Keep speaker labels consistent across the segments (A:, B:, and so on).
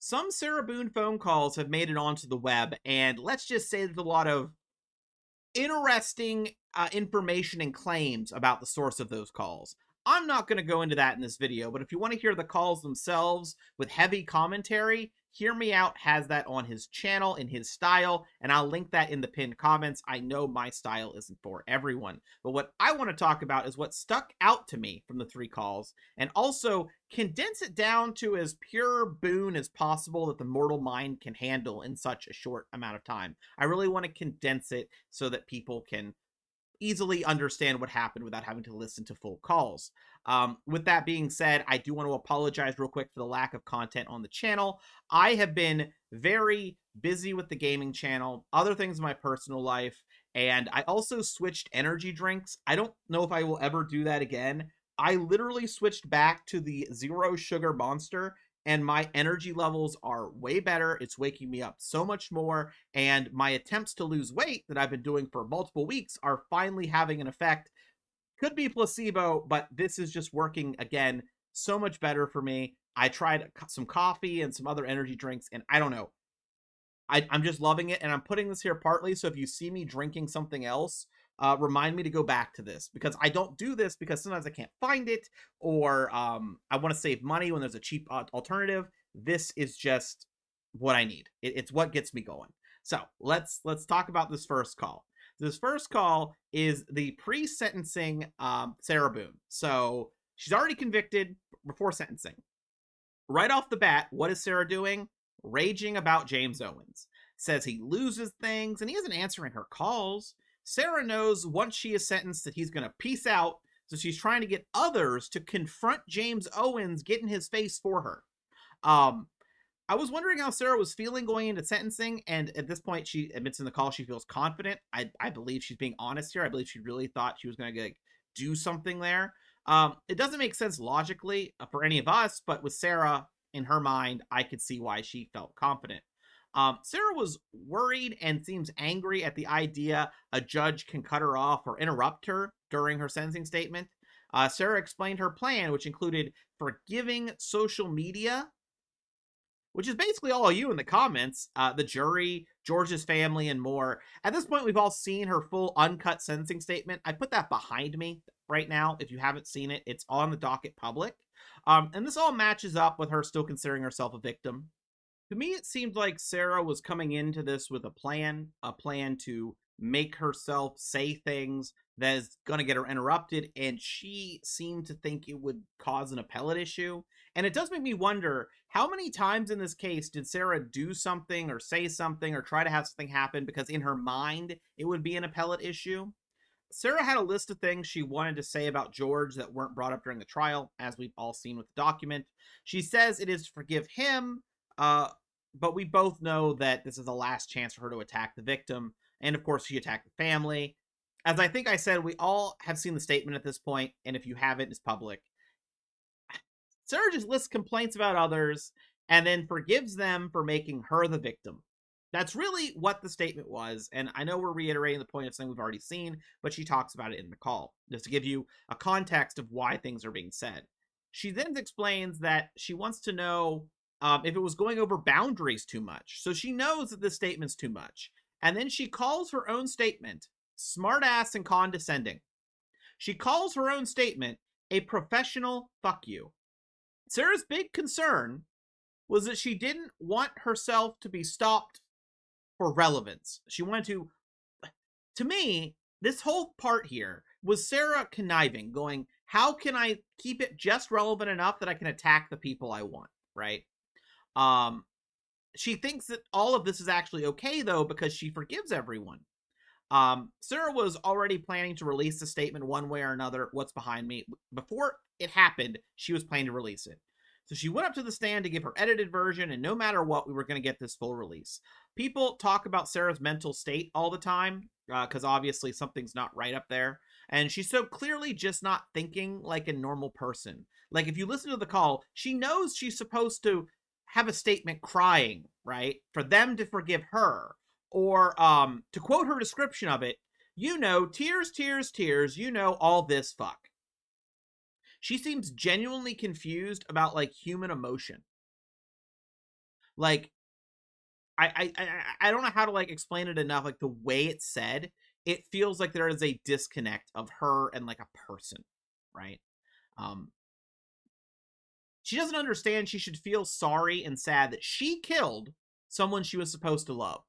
A: Some Sarah Boone phone calls have made it onto the web, and let's just say there's a lot of interesting information and claims about the source of those calls. I'm not going to go into that in this video, but if you want to hear the calls themselves with heavy commentary, Hear Me Out has that on his channel in his style, and I'll link that in the pinned comments. I know my style isn't for everyone, but what I want to talk about is what stuck out to me from the three calls, and also condense it down to as pure Boone as possible that the mortal mind can handle in such a short amount of time. I really want to condense it so that people can easily understand what happened without having to listen to full calls. With that being said, I do want to apologize real quick for the lack of content on the channel. I have been very busy with the gaming channel, other things in my personal life, and I also switched energy drinks. I don't know if I will ever do that again. I literally switched back to the zero sugar monster, and my energy levels are way better. It's waking me up so much more, and my attempts to lose weight that I've been doing for multiple weeks are finally having an effect. Could be placebo, but this is just working again so much better for me. I tried some coffee and some other energy drinks, and I don't know. I'm just loving it, and I'm putting this here partly so if you see me drinking something else, remind me to go back to this, because I don't do this because sometimes I can't find it, or I want to save money when there's a cheap alternative. This is just what I need. It's what gets me going. So let's talk about this first call. This first call is the pre-sentencing Sarah Boone. So she's already convicted before sentencing. Right off the bat, what is Sarah doing? Raging about James Owens. Says he loses things and he isn't answering her calls. Sarah knows once she is sentenced that he's going to peace out, so she's trying to get others to confront James Owens, get in his face for her. I was wondering how Sarah was feeling going into sentencing, and at this point, she admits in the call she feels confident. I believe she's being honest here. I believe she really thought she was going to do something there. It doesn't make sense logically for any of us, but with Sarah, in her mind, I could see why she felt confident. Sarah was worried and seems angry at the idea a judge can cut her off or interrupt her during her sentencing statement. Sarah explained her plan, which included forgiving social media, which is basically all of you in the comments, the jury, George's family, and more. At this point, we've all seen her full uncut sentencing statement. I put that behind me right now. If you haven't seen it, it's on the docket public. And this all matches up with her still considering herself a victim. To me, it seemed like Sarah was coming into this with a plan to make herself say things that is going to get her interrupted, and she seemed to think it would cause an appellate issue. And it does make me wonder, how many times in this case did Sarah do something or say something or try to have something happen because in her mind it would be an appellate issue? Sarah had a list of things she wanted to say about George that weren't brought up during the trial, as we've all seen with the document. She says it is to forgive him, but we both know that this is the last chance for her to attack the victim. And of course, she attacked the family. As I think I said, we all have seen the statement at this point, and if you haven't, it's public. Sarah just lists complaints about others and then forgives them for making her the victim. That's really what the statement was, and I know we're reiterating the point of something we've already seen, but she talks about it in the call, just to give you a context of why things are being said. She then explains that she wants to know if it was going over boundaries too much. So she knows that this statement's too much. And then she calls her own statement smartass and condescending. She calls her own statement a professional fuck you. Sarah's big concern was that she didn't want herself to be stopped for relevance. She wanted to me, this whole part here was Sarah conniving, going, how can I keep it just relevant enough that I can attack the people I want, right? She thinks that all of this is actually okay, though, because she forgives everyone. Sarah was already planning to release the statement one way or another. What's behind me? Before it happened, she was planning to release it. So she went up to the stand to give her edited version, and no matter what, we were going to get this full release. People talk about Sarah's mental state all the time, because obviously something's not right up there. And she's so clearly just not thinking like a normal person. Like, if you listen to the call, she knows she's supposed to have a statement crying, right? For them to forgive her. Or, to quote her description of it, tears, tears, tears, all this fuck. She seems genuinely confused about, like, human emotion. Like, I don't know how to like explain it enough. Like the way it's said, it feels like there is a disconnect of her and like a person, right? Um, she doesn't understand she should feel sorry and sad that she killed someone she was supposed to love.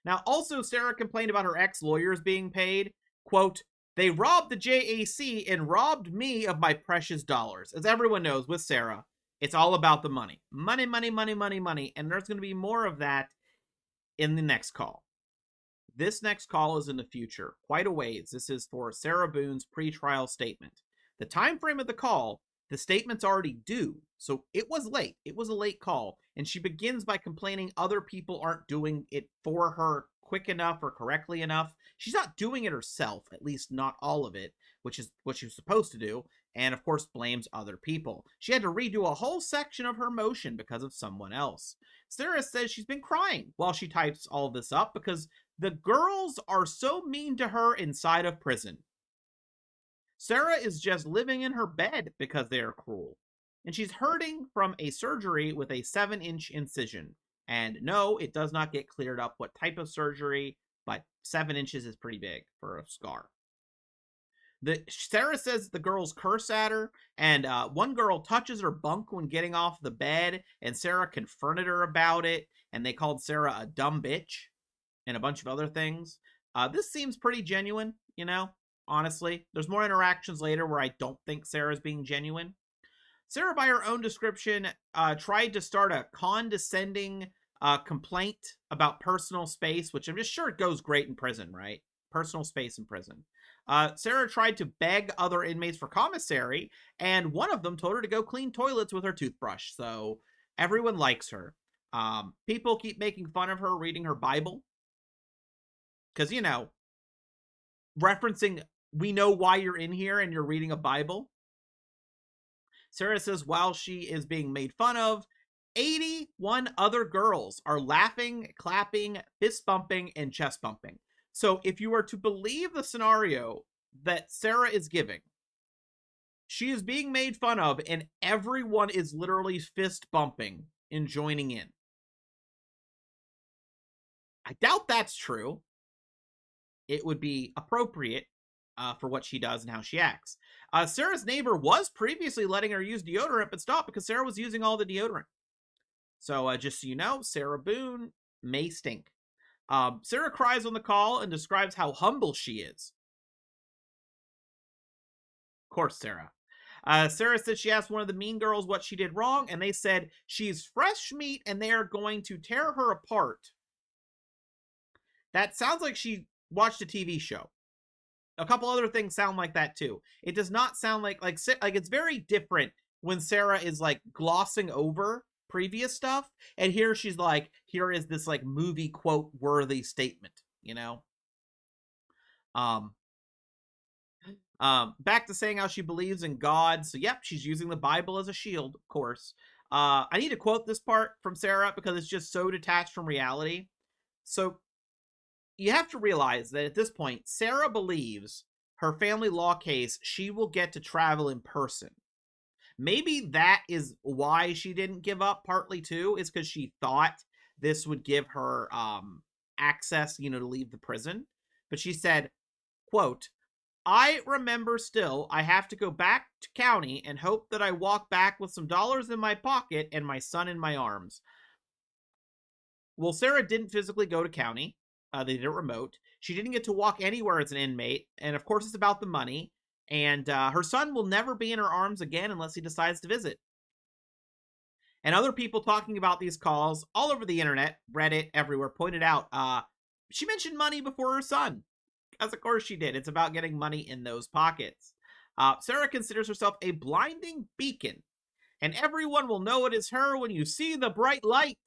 A: Now, also, Sarah complained about her ex-lawyers being paid. Quote, they robbed the JAC and robbed me of my precious dollars. As everyone knows, with Sarah, it's all about the money. Money, money, money, money, money. And there's going to be more of that in the next call. This next call is in the future, quite a ways. This is for Sarah Boone's pretrial statement. The time frame of the call, the statement's already due, so it was late. It was a late call, and she begins by complaining other people aren't doing it for her quick enough or correctly enough. She's not doing it herself, at least not all of it, which is what she was supposed to do, and of course blames other people. She had to redo a whole section of her motion because of someone else. Sarah says she's been crying while she types all this up because the girls are so mean to her inside of prison. Sarah is just living in her bed because they are cruel. And she's hurting from a surgery with a 7-inch incision. And no, it does not get cleared up what type of surgery, but 7 inches is pretty big for a scar. Sarah says the girls curse at her, and one girl touches her bunk when getting off the bed, and Sarah confronted her about it, and they called Sarah a dumb bitch and a bunch of other things. This seems pretty genuine, you know, honestly. There's more interactions later where I don't think Sarah's being genuine. Sarah, by her own description, tried to start a condescending complaint about personal space, which I'm just sure it goes great in prison, right? Personal space in prison. Sarah tried to beg other inmates for commissary, and one of them told her to go clean toilets with her toothbrush. So everyone likes her. People keep making fun of her reading her Bible. Because, you know, referencing, we know why you're in here and you're reading a Bible. Sarah says while she is being made fun of, 81 other girls are laughing, clapping, fist bumping, and chest bumping. So if you are to believe the scenario that Sarah is giving, she is being made fun of and everyone is literally fist bumping and joining in. I doubt that's true. It would be appropriate for what she does and how she acts. Sarah's neighbor was previously letting her use deodorant, but stopped because Sarah was using all the deodorant. So just so you know, Sarah Boone may stink. Sarah cries on the call and describes how humble she is. Of course, Sarah. Sarah said she asked one of the mean girls what she did wrong, and they said she's fresh meat and they are going to tear her apart. That sounds like she watched a TV show. A couple other things sound like that too. It does not sound like it's very different when Sarah is like glossing over previous stuff, and here she's like, here is this like movie quote worthy statement, you know. Back to saying how she believes in God. So yep, she's using the Bible as a shield, of course. I need to quote this part from Sarah because it's just so detached from reality. So you have to realize that at this point, Sarah believes her family law case, she will get to travel in person. Maybe that is why she didn't give up, partly too, is because she thought this would give her access, you know, to leave the prison. But she said, quote, I remember still I have to go back to county and hope that I walk back with some dollars in my pocket and my son in my arms. Well, Sarah didn't physically go to county. They did it remote. She didn't get to walk anywhere as an inmate. And of course, it's about the money. And her son will never be in her arms again unless he decides to visit. And other people talking about these calls all over the internet, Reddit, everywhere, pointed out she mentioned money before her son. Because of course she did. It's about getting money in those pockets. Sarah considers herself a blinding beacon. And everyone will know it is her when you see the bright light.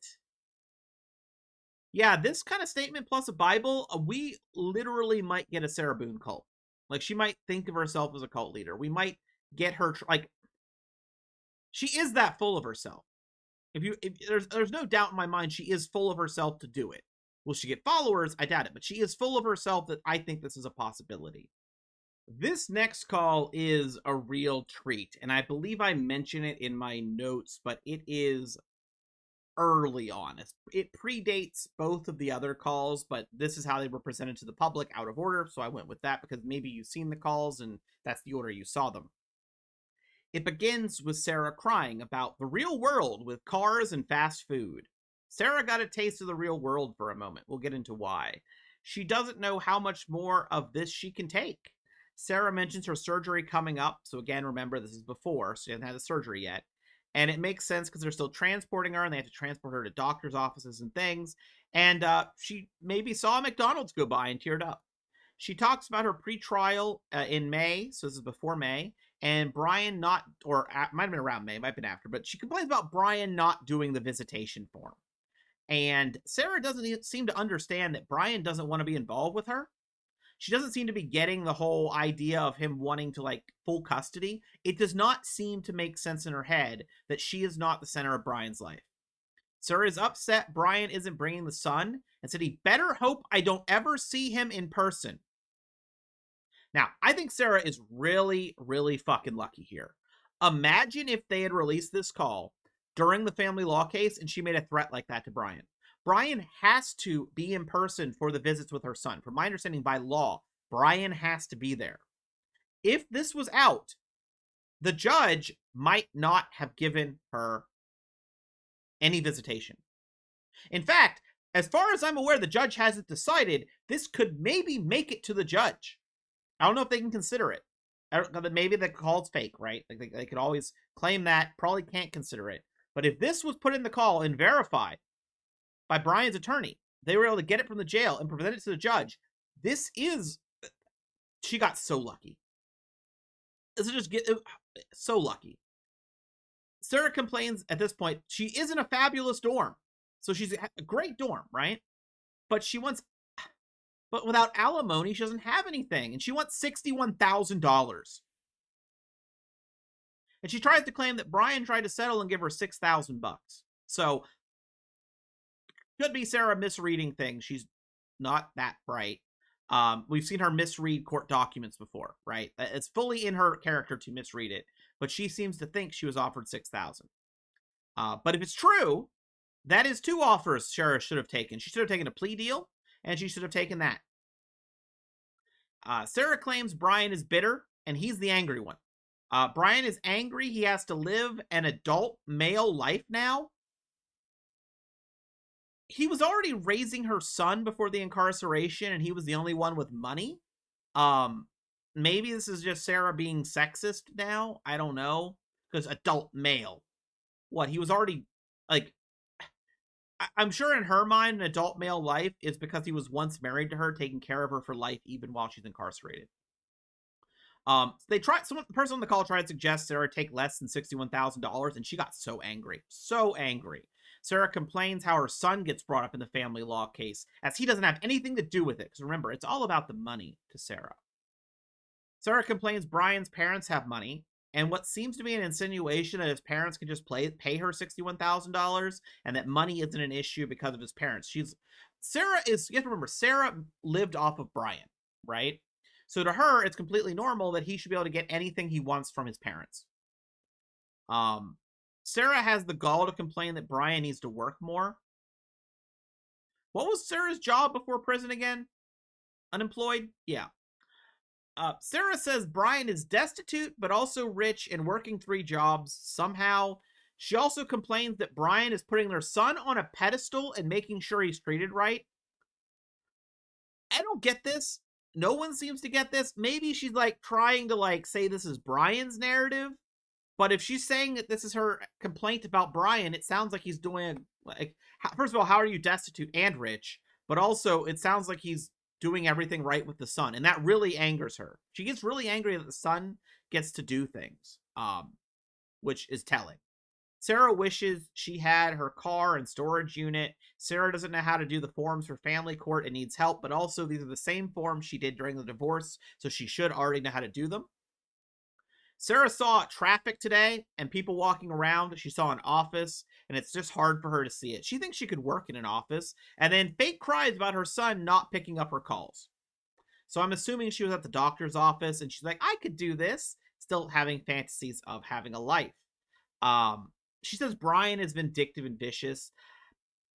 A: Yeah, this kind of statement plus a Bible, we literally might get a Sarah Boone cult. Like, she might think of herself as a cult leader. We might get her, like, she is that full of herself. If there's no doubt in my mind she is full of herself to do it. Will she get followers? I doubt it, but she is full of herself that I think this is a possibility. This next call is a real treat, and I believe I mention it in my notes, but it is early on. It predates both of the other calls, but this is how they were presented to the public out of order, so I went with that because maybe you've seen the calls and that's the order you saw them. It begins with Sarah crying about the real world with cars and fast food. Sarah got a taste of the real world for a moment. We'll get into why. She doesn't know how much more of this she can take. Sarah mentions her surgery coming up. So, again, remember, this is before, so she hasn't had the surgery yet. And it makes sense because they're still transporting her and they have to transport her to doctor's offices and things. And she maybe saw a McDonald's go by and teared up. She talks about her pretrial in May, so this is before May, and Brian not, or might have been around May, might have been after, but she complains about Brian not doing the visitation form. And Sarah doesn't seem to understand that Brian doesn't want to be involved with her. She doesn't seem to be getting the whole idea of him wanting to like full custody. It does not seem to make sense in her head that she is not the center of Brian's life. Sarah is upset Brian isn't bringing the son and said he better hope I don't ever see him in person. Now, I think Sarah is really, really fucking lucky here. Imagine if they had released this call during the family law case and she made a threat like that to Brian. Brian has to be in person for the visits with her son. From my understanding, by law, Brian has to be there. If this was out, the judge might not have given her any visitation. In fact, as far as I'm aware, the judge hasn't decided. This could maybe make it to the judge. I don't know if they can consider it. Maybe the call's fake, right? Like they could always claim that, probably can't consider it. But if this was put in the call and verified by Brian's attorney, they were able to get it from the jail and present it to the judge. She got so lucky. This is just so lucky. Sarah complains at this point, she is in a fabulous dorm. So she's a great dorm, right? But without alimony, she doesn't have anything. And she wants $61,000. And she tries to claim that Brian tried to settle and give her $6,000. So, could be Sarah misreading things. She's not that bright. We've seen her misread court documents before, right? It's fully in her character to misread it. But she seems to think she was offered $6,000. But if it's true, that is two offers Sarah should have taken. She should have taken a plea deal, and she should have taken that. Sarah claims Brian is bitter, and he's the angry one. Brian is angry he has to live an adult male life now. He was already raising her son before the incarceration, and he was the only one with money. Maybe this is just Sarah being sexist now. I don't know. Because adult male. What? He was already, like... I'm sure in her mind, an adult male life is because he was once married to her, taking care of her for life, even while she's incarcerated. The person on the call tried to suggest Sarah take less than $61,000, and she got so angry. So angry. Sarah complains how her son gets brought up in the family law case, as he doesn't have anything to do with it. Because remember, it's all about the money to Sarah. Sarah complains Brian's parents have money, and what seems to be an insinuation that his parents can just pay her $61,000, and that money isn't an issue because of his parents. You have to remember, Sarah lived off of Brian, right? So to her, it's completely normal that he should be able to get anything he wants from his parents. Sarah has the gall to complain that Brian needs to work more. What was Sarah's job before prison again? Unemployed? Yeah. Sarah says Brian is destitute, but also rich and working 3 jobs somehow. She also complains that Brian is putting their son on a pedestal and making sure he's treated right. I don't get this. No one seems to get this. Maybe she's like trying to like say this is Brian's narrative. But if she's saying that this is her complaint about Brian, it sounds like he's doing like, first of all, how are you destitute and rich? But also it sounds like he's doing everything right with the son, and that really angers her. She gets really angry that the son gets to do things, which is telling. Sarah wishes she had her car and storage unit. Sarah doesn't know how to do the forms for family court and needs help, but also these are the same forms she did during the divorce, so she should already know how to do them. Sarah saw traffic today and people walking around. She saw an office, and it's just hard for her to see it. She thinks she could work in an office, and then fake cries about her son not picking up her calls. So I'm assuming she was at the doctor's office, and she's like, I could do this, still having fantasies of having a life. She says Brian is vindictive and vicious.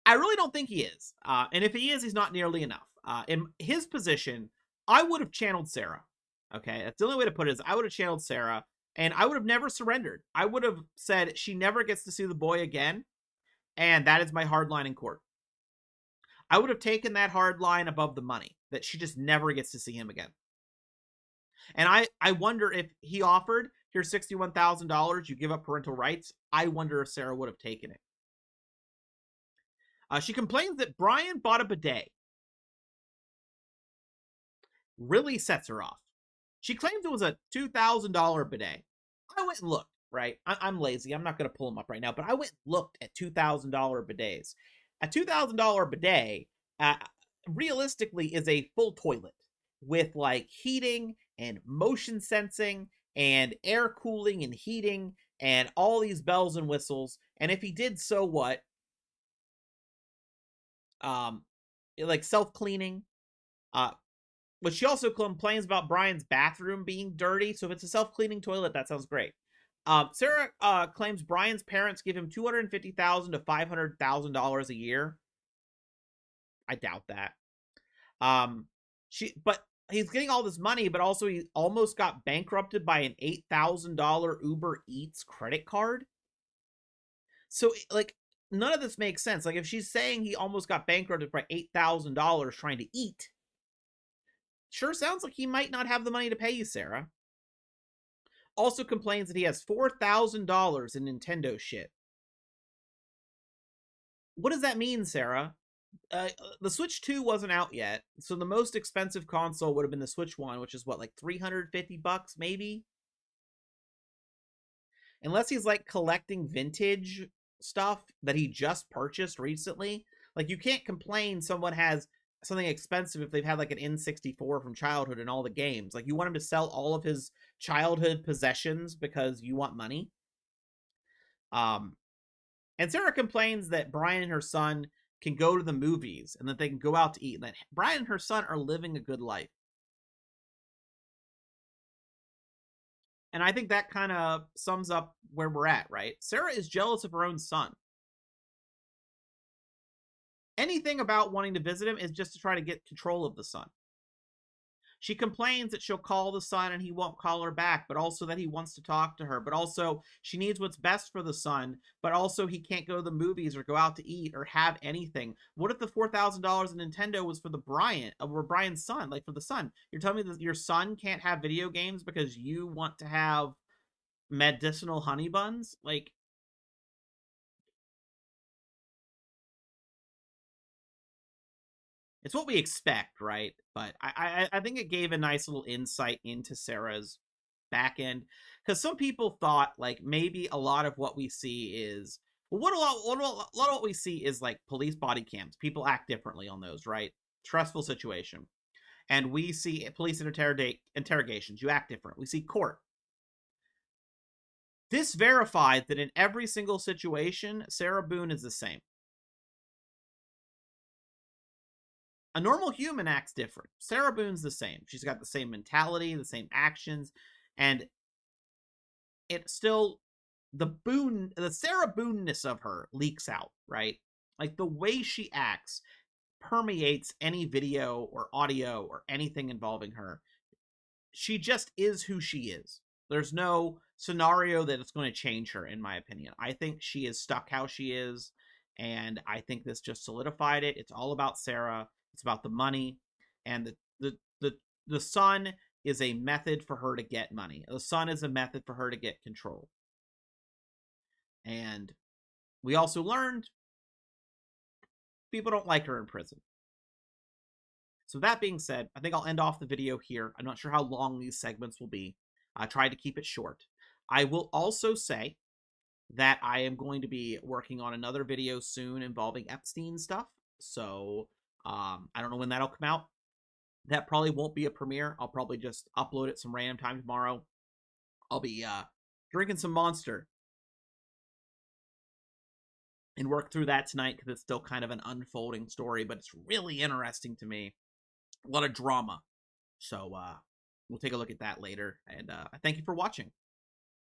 A: I really don't think he is. And if he is, he's not nearly enough. In his position, I would have channeled Sarah. Okay, that's the only way to put it is I would have channeled Sarah, and I would have never surrendered. I would have said she never gets to see the boy again, and that is my hard line in court. I would have taken that hard line above the money, that she just never gets to see him again. And I wonder if he offered, here's $61,000, you give up parental rights. I wonder if Sarah would have taken it. She complains that Brian bought a bidet. Really sets her off. She claims it was a $2,000 bidet. I went and looked, right? I'm lazy. I'm not going to pull them up right now, but I went and looked at $2,000 bidets. A $2,000 bidet, uh, realistically, is a full toilet with like heating and motion sensing and air cooling and heating and all these bells and whistles. And if he did, so what? Um, like self-cleaning. But she also complains about Brian's bathroom being dirty. So if it's a self-cleaning toilet, that sounds great. Sarah claims Brian's parents give him $250,000 to $500,000 a year. I doubt that. But he's getting all this money, but also he almost got bankrupted by an $8,000 Uber Eats credit card. So like none of this makes sense. Like if she's saying he almost got bankrupted by $8,000 trying to eat, sure sounds like he might not have the money to pay you, Sarah. Also complains that he has $4,000 in Nintendo shit. What does that mean, Sarah? The Switch 2 wasn't out yet, so the most expensive console would have been the Switch 1, which is what, like $350 maybe? Unless he's like collecting vintage stuff that he just purchased recently. Like you can't complain someone has something expensive if they've had like an N64 from childhood and all the games. Like you want him to sell all of his childhood possessions because you want money. And Sarah complains that Brian and her son can go to the movies and that they can go out to eat, and that Brian and her son are living a good life. And I think that kind of sums up where we're at, right? Sarah is jealous of her own son. Anything about wanting to visit him is just to try to get control of the son. She complains that she'll call the son and he won't call her back, but also that he wants to talk to her, but also she needs what's best for the son, but also he can't go to the movies or go out to eat or have anything. What if the $4,000 in Nintendo was for Brian's son, like for the son? You're telling me that your son can't have video games because you want to have medicinal honey buns? Like, it's what we expect, right? But I think it gave a nice little insight into Sarah's back end, because some people thought like maybe a lot of what we see is a lot of what we see is like police body cams. People act differently on those, right? Stressful situation, and we see police interrogations. You act different. We see court. This verified that in every single situation, Sarah Boone is the same. A normal human acts different. Sarah Boone's the same. She's got the same mentality, the same actions, and it still the Sarah Boone-ness of her leaks out, right? Like the way she acts permeates any video or audio or anything involving her. She just is who she is. There's no scenario that it's going to change her, in my opinion. I think she is stuck how she is, and I think this just solidified it. It's all about Sarah. It's about the money, and the son is a method for her to get money. The son is a method for her to get control. And we also learned people don't like her in prison. So that being said, I think I'll end off the video here. I'm not sure how long these segments will be. I tried to keep it short. I will also say that I am going to be working on another video soon involving Epstein stuff. So I don't know when that'll come out. That probably won't be a premiere. I'll probably just upload it some random time tomorrow. I'll be drinking some Monster and work through that tonight because it's still kind of an unfolding story, but it's really interesting to me. A lot of drama. So we'll take a look at that later. And I thank you for watching.